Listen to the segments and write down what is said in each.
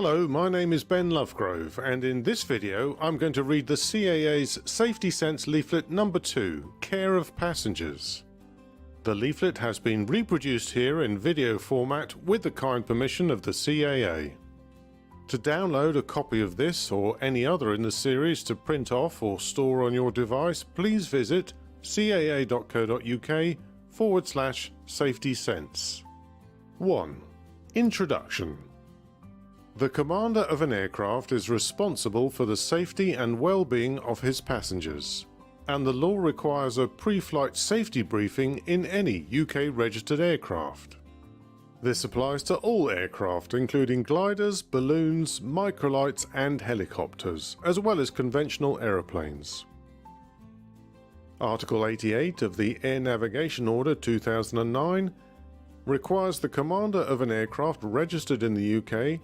Hello, my name is Ben Lovegrove, and in this video I'm going to read the CAA's Safety Sense Leaflet number 2, Care of Passengers. The leaflet has been reproduced here in video format with the kind permission of the CAA. To download a copy of this or any other in the series to print off or store on your device, please visit caa.co.uk/safetysense. 1. Introduction. The commander of an aircraft is responsible for the safety and well-being of his passengers, and the law requires a pre-flight safety briefing in any UK registered aircraft. This applies to all aircraft, including gliders, balloons, microlights and helicopters, as well as conventional aeroplanes. Article 88 of the Air Navigation Order 2009 requires the commander of an aircraft registered in the UK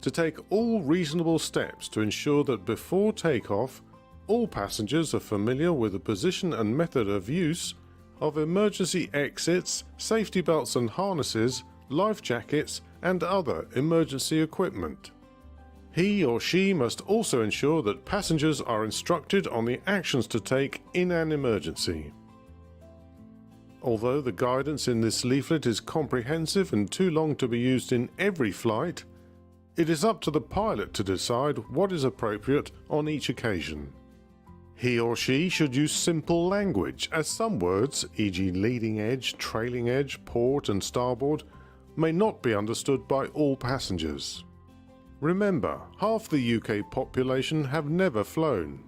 to take all reasonable steps to ensure that before takeoff, all passengers are familiar with the position and method of use of emergency exits, safety belts and harnesses, life jackets and other emergency equipment. He or she must also ensure that passengers are instructed on the actions to take in an emergency. Although the guidance in this leaflet is comprehensive and too long to be used in every flight, it is up to the pilot to decide what is appropriate on each occasion. He or she should use simple language, as some words, e.g. leading edge, trailing edge, port and starboard, may not be understood by all passengers. Remember, half the UK population have never flown.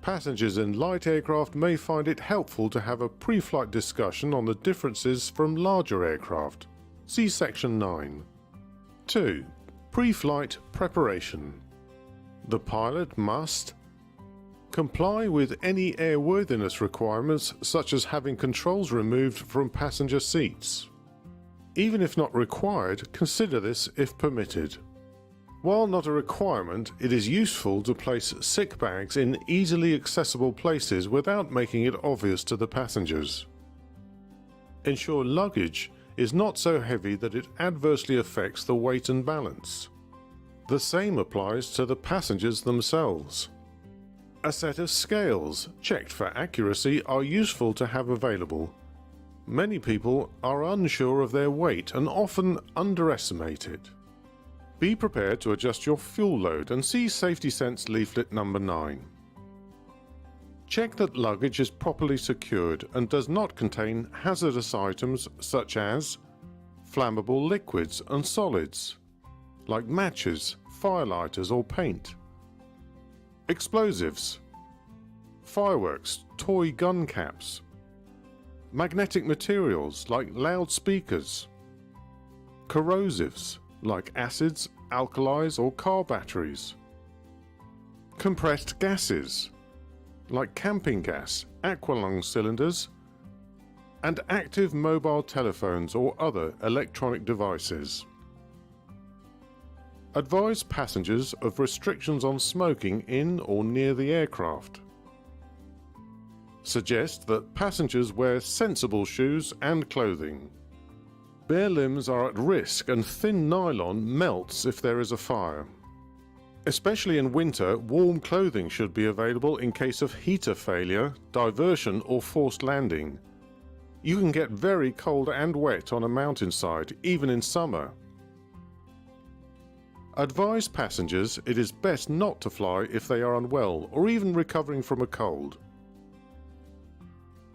Passengers in light aircraft may find it helpful to have a pre-flight discussion on the differences from larger aircraft. See Section 9. 2. Pre-flight preparation. The pilot must comply with any airworthiness requirements, such as having controls removed from passenger seats. Even if not required, consider this if permitted. While not a requirement, it is useful to place sick bags in easily accessible places without making it obvious to the passengers. Ensure luggage is not so heavy that it adversely affects the weight and balance. The same applies to the passengers themselves. A set of scales, checked for accuracy, are useful to have available. Many people are unsure of their weight and often underestimate it. Be prepared to adjust your fuel load and see Safety Sense Leaflet number 9. Check that luggage is properly secured and does not contain hazardous items such as flammable liquids and solids, like matches, firelighters or paint, explosives, fireworks, toy gun caps, magnetic materials like loudspeakers, corrosives like acids, alkalis or car batteries, compressed gases like camping gas, aqualung cylinders, and active mobile telephones or other electronic devices. Advise passengers of restrictions on smoking in or near the aircraft. Suggest that passengers wear sensible shoes and clothing. Bare limbs are at risk and thin nylon melts if there is a fire. Especially in winter, warm clothing should be available in case of heater failure, diversion or forced landing. You can get very cold and wet on a mountainside, even in summer. Advise passengers it is best not to fly if they are unwell or even recovering from a cold.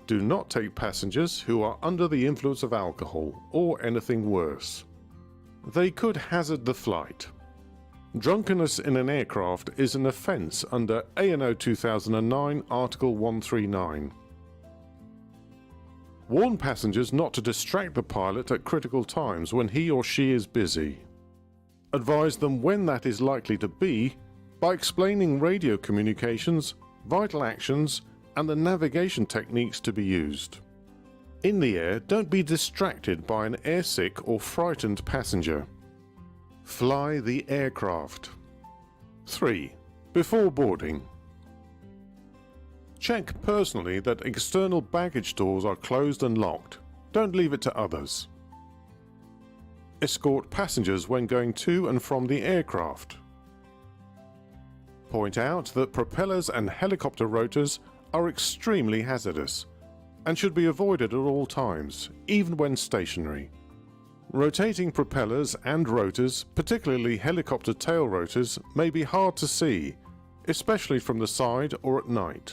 Do not take passengers who are under the influence of alcohol or anything worse. They could hazard the flight. Drunkenness in an aircraft is an offence under ANO 2009 Article 139. Warn passengers not to distract the pilot at critical times when he or she is busy. Advise them when that is likely to be by explaining radio communications, vital actions and the navigation techniques to be used. In the air, don't be distracted by an airsick or frightened passenger. Fly the aircraft. 3. Before boarding. Check personally that external baggage doors are closed and locked. Don't leave it to others. escort passengers when going to and from the aircraft. Point out that propellers and helicopter rotors are extremely hazardous and should be avoided at all times, even when stationary. Rotating propellers and rotors, particularly helicopter tail rotors, may be hard to see, especially from the side or at night.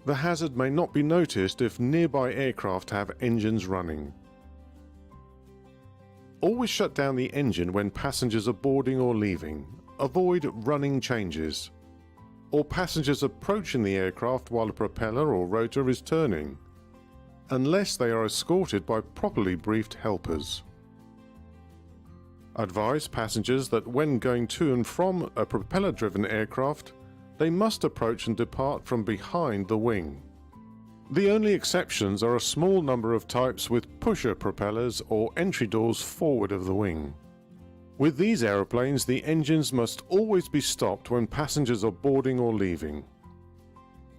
The hazard may not be noticed if nearby aircraft have engines running. Always shut down the engine when passengers are boarding or leaving. Avoid running changes, or passengers approaching the aircraft while a propeller or rotor is turning, unless they are escorted by properly briefed helpers. Advise passengers that when going to and from a propeller-driven aircraft, they must approach and depart from behind the wing. The only exceptions are a small number of types with pusher propellers or entry doors forward of the wing. With these aeroplanes, the engines must always be stopped when passengers are boarding or leaving.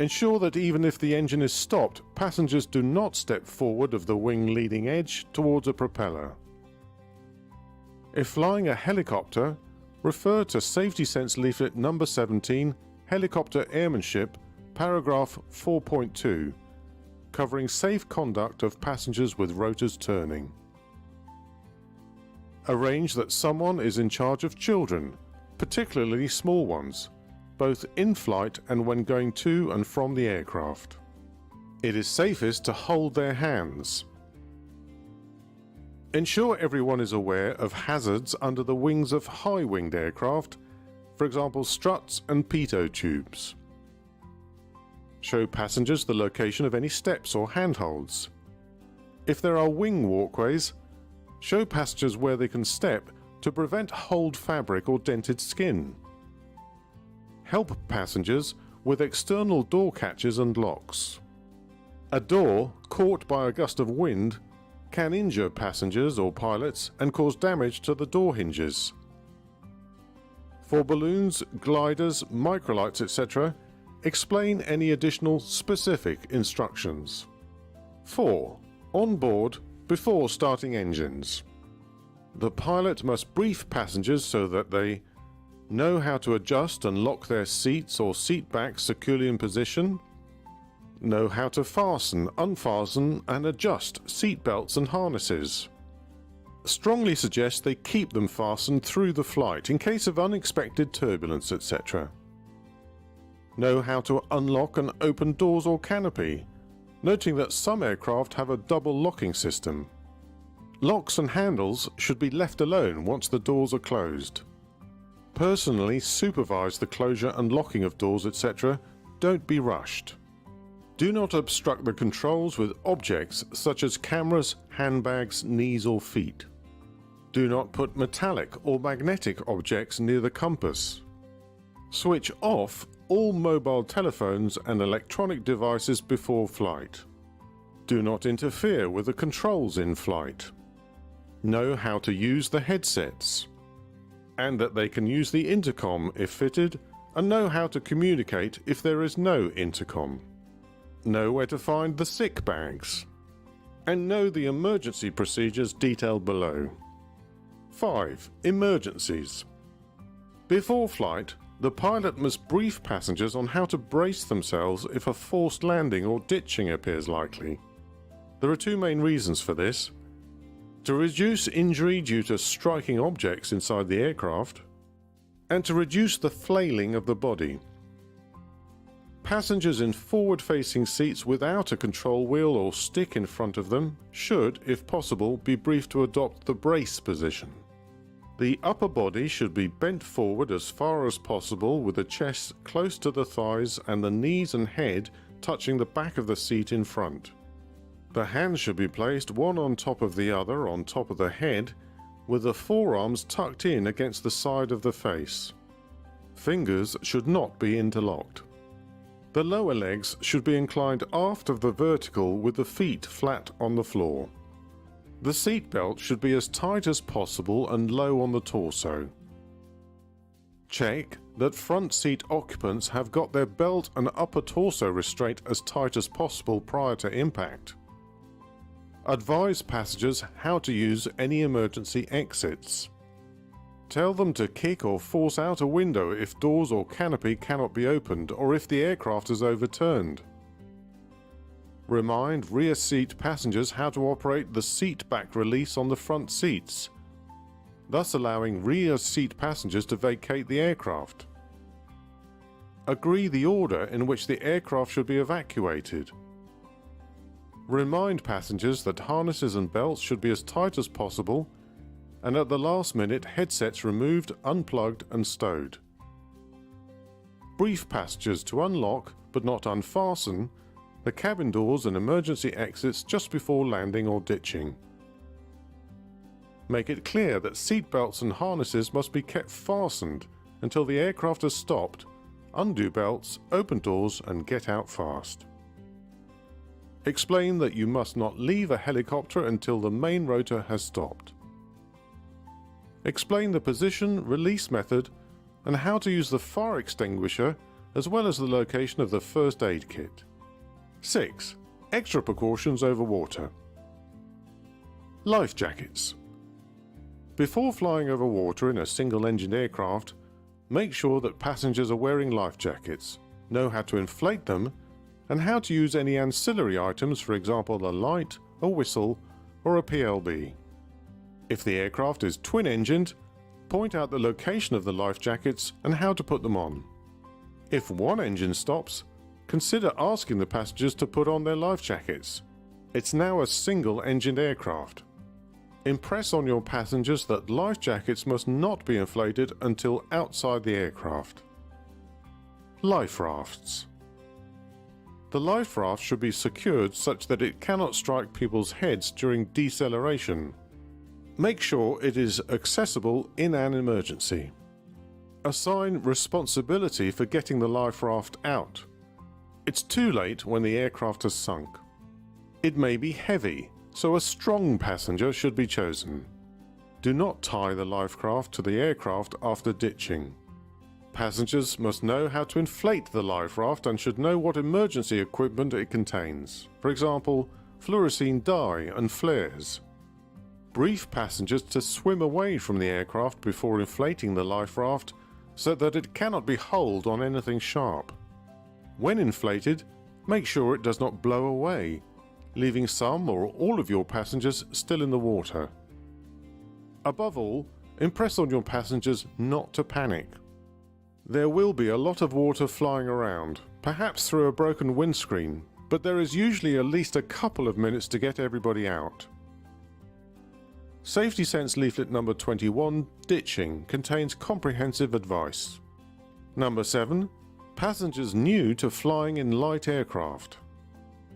Ensure that even if the engine is stopped, passengers do not step forward of the wing leading edge towards a propeller. If flying a helicopter, refer to Safety Sense Leaflet number 17, Helicopter Airmanship, paragraph 4.2, covering safe conduct of passengers with rotors turning. Arrange that someone is in charge of children, particularly small ones, both in flight and when going to and from the aircraft. It is safest to hold their hands. Ensure everyone is aware of hazards under the wings of high-winged aircraft, for example struts and pitot tubes. Show passengers the location of any steps or handholds. If there are wing walkways, show passengers where they can step to prevent hold fabric or dented skin. Help passengers with external door catches and locks. A door caught by a gust of wind can injure passengers or pilots and cause damage to the door hinges. For balloons, gliders, microlights, etc., explain any additional specific instructions. 4. On board before starting engines. The pilot must brief passengers so that they know how to adjust and lock their seats or seat backs securely in position, know how to fasten, unfasten and adjust seat belts and harnesses. Strongly suggest they keep them fastened through the flight in case of unexpected turbulence, etc. Know how to unlock and open doors or canopy, noting that some aircraft have a double locking system. Locks and handles should be left alone once the doors are closed. Personally supervise the closure and locking of doors, etc. Don't be rushed. Do not obstruct the controls with objects such as cameras, handbags, knees or feet. Do not put metallic or magnetic objects near the compass. Switch off all mobile telephones and electronic devices before flight. Do not interfere with the controls in flight. Know how to use the headsets, and that they can use the intercom if fitted, and know how to communicate if there is no intercom. Know where to find the sick bags, and know the emergency procedures detailed below. 5. Emergencies. Before flight, the pilot must brief passengers on how to brace themselves if a forced landing or ditching appears likely. There are two main reasons for this: to reduce injury due to striking objects inside the aircraft, and to reduce the flailing of the body. Passengers in forward-facing seats without a control wheel or stick in front of them should, if possible, be briefed to adopt the brace position. The upper body should be bent forward as far as possible with the chest close to the thighs and the knees and head touching the back of the seat in front. The hands should be placed one on top of the other on top of the head, with the forearms tucked in against the side of the face. Fingers should not be interlocked. The lower legs should be inclined aft of the vertical with the feet flat on the floor. The seat belt should be as tight as possible and low on the torso. Check that front seat occupants have got their belt and upper torso restraint as tight as possible prior to impact. Advise passengers how to use any emergency exits. Tell them to kick or force out a window if doors or canopy cannot be opened or if the aircraft is overturned. Remind rear seat passengers how to operate the seat back release on the front seats, thus allowing rear seat passengers to vacate the aircraft. Agree the order in which the aircraft should be evacuated. Remind passengers that harnesses and belts should be as tight as possible, and at the last minute headsets removed, unplugged and stowed. Brief passengers to unlock, but not unfasten, the cabin doors and emergency exits just before landing or ditching. Make it clear that seat belts and harnesses must be kept fastened until the aircraft has stopped. Undo belts, open doors and get out fast. Explain that you must not leave a helicopter until the main rotor has stopped. Explain the position, release method and how to use the fire extinguisher as well as the location of the first aid kit. 6. Extra precautions over water. Life jackets. Before flying over water in a single-engined aircraft, make sure that passengers are wearing life jackets, know how to inflate them, and how to use any ancillary items, for example a light, a whistle, or a PLB. If the aircraft is twin-engined, point out the location of the life jackets and how to put them on. If one engine stops, consider asking the passengers to put on their life jackets. It's now a single-engined aircraft. Impress on your passengers that life jackets must not be inflated until outside the aircraft. Life rafts. The life raft should be secured such that it cannot strike people's heads during deceleration. Make sure it is accessible in an emergency. Assign responsibility for getting the life raft out. It's too late when the aircraft has sunk. It may be heavy, so a strong passenger should be chosen. Do not tie the life raft to the aircraft after ditching. Passengers must know how to inflate the life raft and should know what emergency equipment it contains. For example, fluorescein dye and flares. Brief passengers to swim away from the aircraft before inflating the life raft so that it cannot be hauled on anything sharp. When inflated, make sure it does not blow away, leaving some or all of your passengers still in the water. Above all, impress on your passengers not to panic. There will be a lot of water flying around, perhaps through a broken windscreen, but there is usually at least a couple of minutes to get everybody out. Safety Sense Leaflet number 21, Ditching, contains comprehensive advice. Number 7. Passengers new to flying in light aircraft.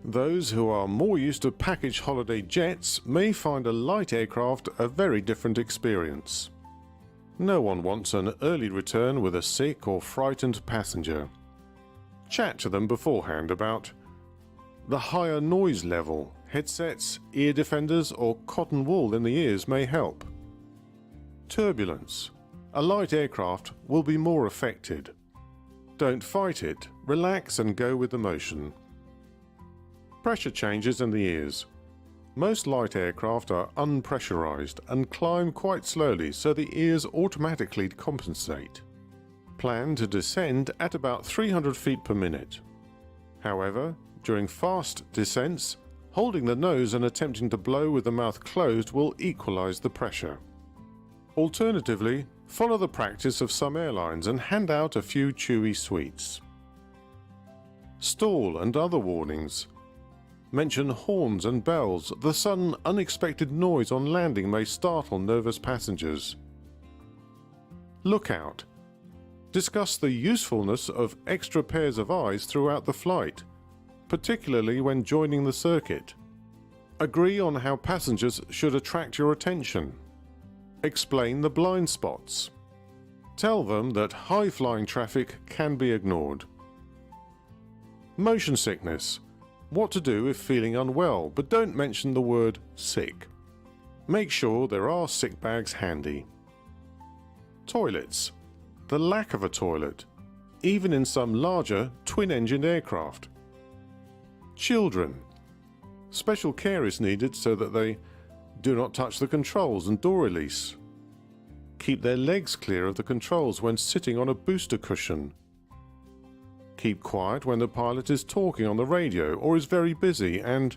Those who are more used to package holiday jets may find a light aircraft a very different experience. No one wants an early return with a sick or frightened passenger. Chat to them beforehand about the higher noise level. Headsets, ear defenders or cotton wool in the ears may help. Turbulence. A light aircraft will be more affected. Don't fight it, relax and go with the motion. Pressure changes in the ears. Most light aircraft are unpressurized and climb quite slowly so the ears automatically compensate. Plan to descend at about 300 feet per minute. However, during fast descents, holding the nose and attempting to blow with the mouth closed will equalize the pressure. Alternatively, follow the practice of some airlines and hand out a few chewy sweets. Stall and other warnings. Mention horns and bells. The sudden unexpected noise on landing may startle nervous passengers. Lookout. Discuss the usefulness of extra pairs of eyes throughout the flight, particularly when joining the circuit. Agree on how passengers should attract your attention. Explain the blind spots. Tell them that high-flying traffic can be ignored. Motion sickness. What to do if feeling unwell, but don't mention the word sick. Make sure there are sick bags handy. Toilets. The lack of a toilet, even in some larger twin-engined aircraft. Children. Special care is needed so that they do not touch the controls and door release. Keep their legs clear of the controls when sitting on a booster cushion. Keep quiet when the pilot is talking on the radio or is very busy, and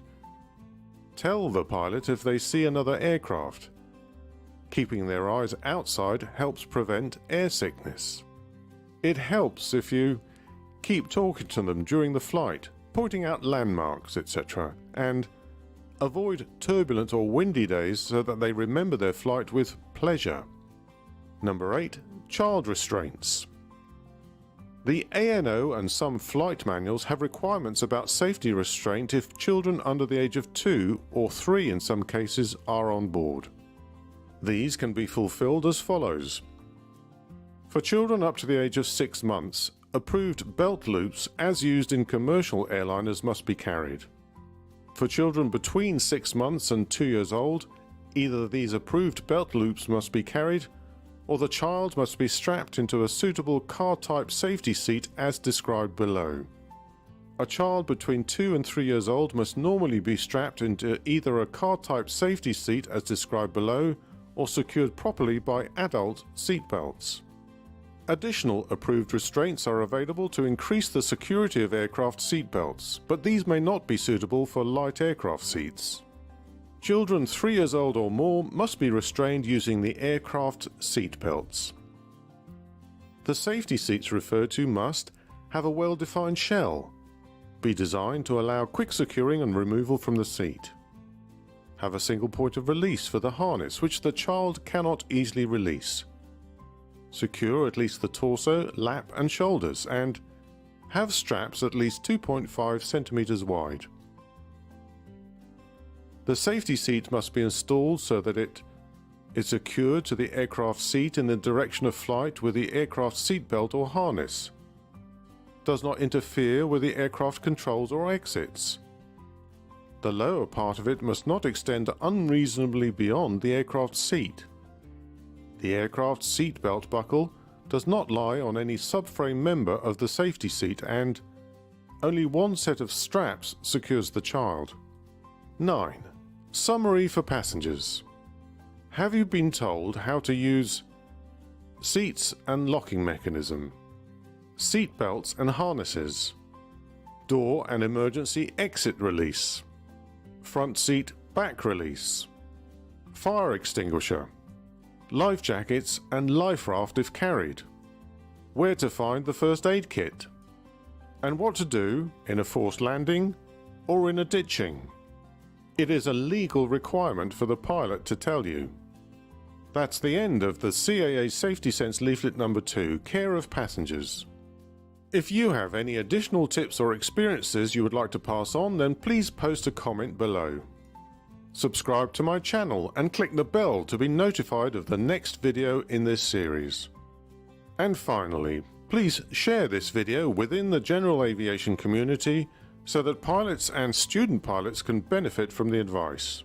tell the pilot if they see another aircraft. Keeping their eyes outside helps prevent air sickness. It helps if you keep talking to them during the flight, pointing out landmarks, etc., and avoid turbulent or windy days so that they remember their flight with pleasure. Number 8. Child restraints. The ANO and some flight manuals have requirements about safety restraint if children under the age of 2 or 3 in some cases are on board. These can be fulfilled as follows. For children up to the age of 6 months, approved belt loops as used in commercial airliners must be carried. For children between 6 months and 2 years old, either these approved belt loops must be carried, or the child must be strapped into a suitable car-type safety seat as described below. A child between 2 and 3 years old must normally be strapped into either a car-type safety seat as described below, or secured properly by adult seat belts. Additional approved restraints are available to increase the security of aircraft seat belts, but these may not be suitable for light aircraft seats. Children 3 years old or more must be restrained using the aircraft seat belts. The safety seats referred to must have a well-defined shell, be designed to allow quick securing and removal from the seat, have a single point of release for the harness which the child cannot easily release, secure at least the torso, lap and shoulders, and have straps at least 2.5 centimeters wide. The safety seat must be installed so that it is secured to the aircraft seat in the direction of flight with the aircraft seat belt or harness, does not interfere with the aircraft controls or exits. The lower part of it must not extend unreasonably beyond the aircraft seat. The aircraft seat belt buckle does not lie on any subframe member of the safety seat, and only one set of straps secures the child. 9. Summary for passengers. Have you been told how to use seats and locking mechanism, seat belts and harnesses, door and emergency exit release, front seat back release, fire extinguisher, life jackets and life raft if carried, where to find the first aid kit, and what to do in a forced landing or in a ditching? It is a legal requirement for the pilot to tell you. That's the end of the CAA Safety Sense Leaflet number 2, Care of Passengers. If you have any additional tips or experiences you would like to pass on, then please post a comment below. Subscribe to my channel and click the bell to be notified of the next video in this series. And finally, please share this video within the general aviation community so that pilots and student pilots can benefit from the advice.